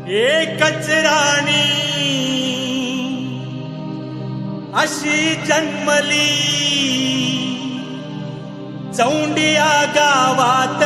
एकच राणी अशी जन्मली चौंडिया गावात।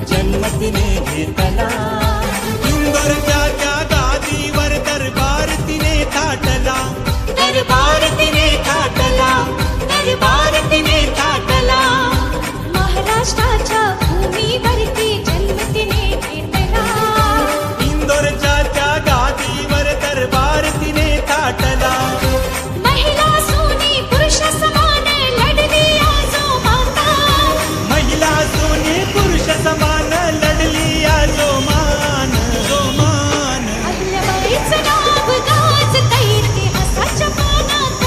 जन्मतिने घेतला इंदोरच्या त्या गादीवर दरबार तिने थाटला, दरबार तिने थाटला, दरबार तिने थाटला। महाराष्ट्राच्या भूमीवरती जन्म तिने घेतला, इंदोरच्या त्या गादीवर दरबार तिने थाटला। महिला सोनी पुरुष समान लढली आजो माता, महिला सोनी पुरुष समान लढली आजो मान, जो मान। अहिल्याबाईचं नाव गाजतंय इतिहासाच्या पानात,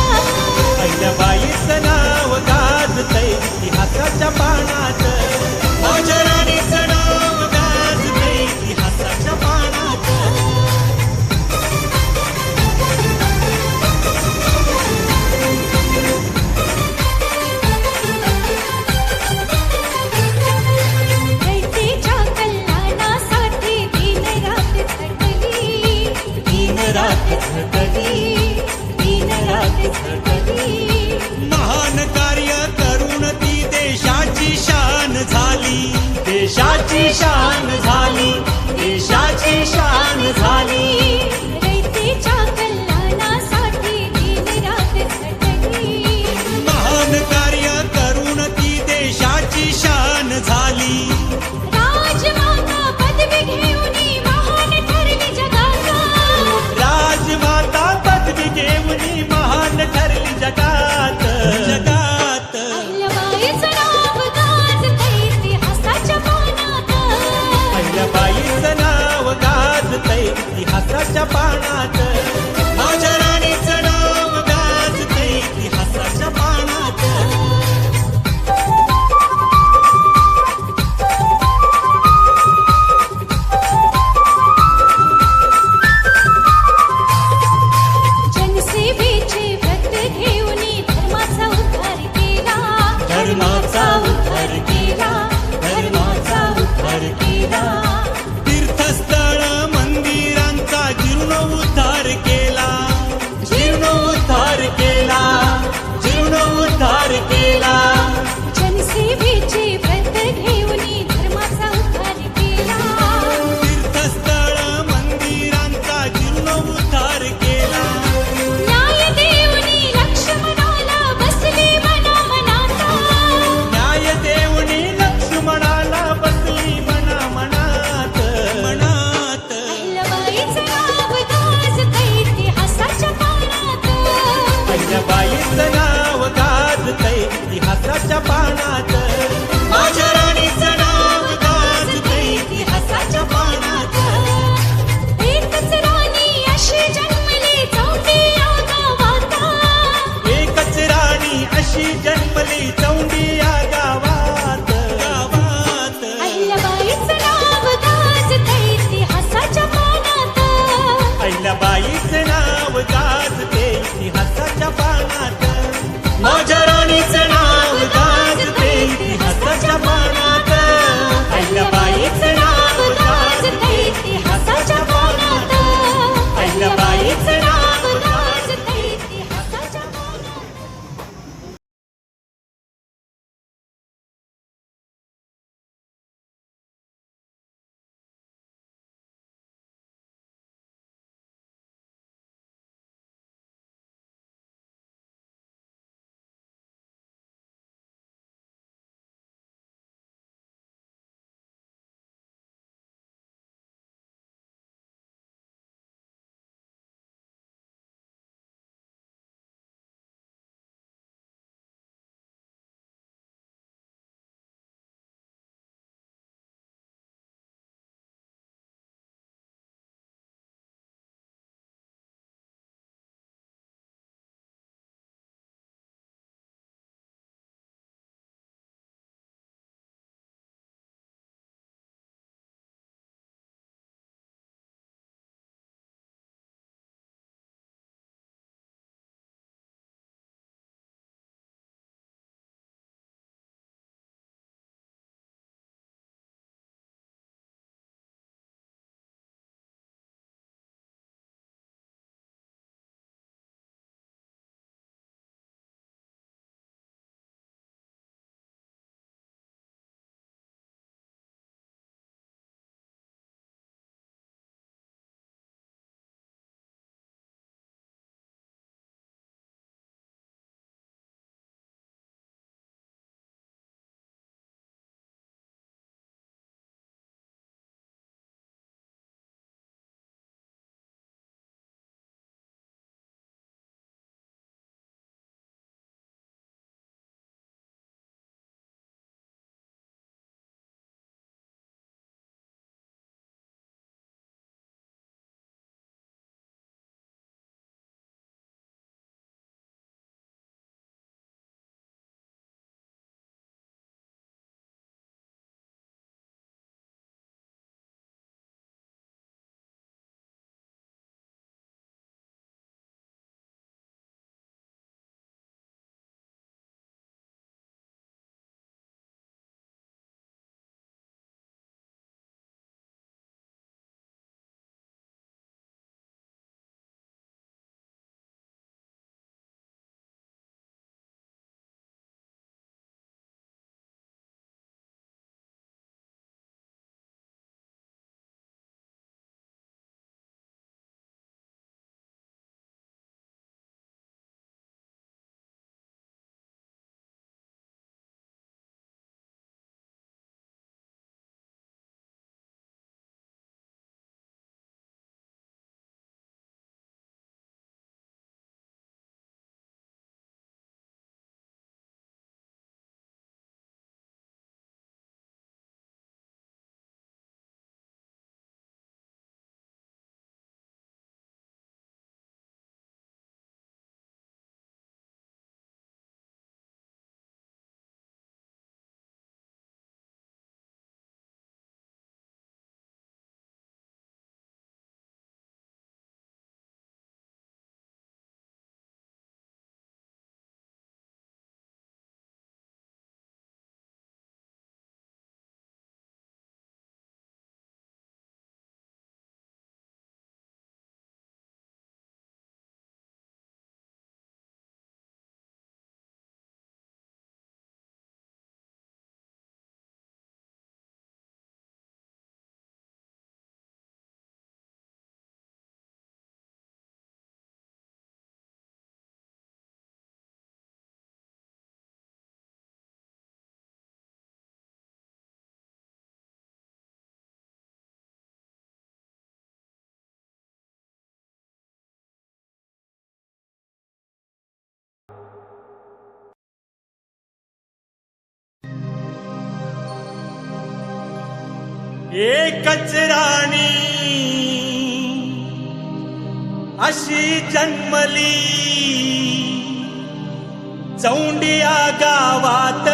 अहिल्याबाईचं नाव गाजतंय इतिहासाच्या पानात। राणीचं नाव गाजतंय इतिहासाच्या पानात। रयतेच्या कल्याणासाठी दिनरात झटली, दिनरात झटली, दिनरात झटली। महान कार्य करून ती देशाची शान झाली, देशाची शान झाली, देशाची शान झाली। रयतेच्या कल्याणासाठी दिनरात झटली, महान कार्य करून ती देशाची शान झाली। राजमाता पदवी घेऊन महान ठरली जगात, राजमाता पदवी घेऊन महान ठरली जगात, जगात। अहिल्याबाईचं नाव गाजतंय इतिहासाच्या पानात, अहिल्याबाईचं नाव गाजतंय इतिहासाच्या पानात। माझ्या राणीचं नाव गाजतंय इतिहासाच्या पानात। जनसेवेचे व्रत घेऊन धर्माचा उद्धार केला, धर्माचा उद्धार केला, धर्माचा उद्धार केला। तीर्थस्थळ मंदिरांचा जीर्णोद्धार केला, एकच राणी अशी जन्मली चौंडिया गावात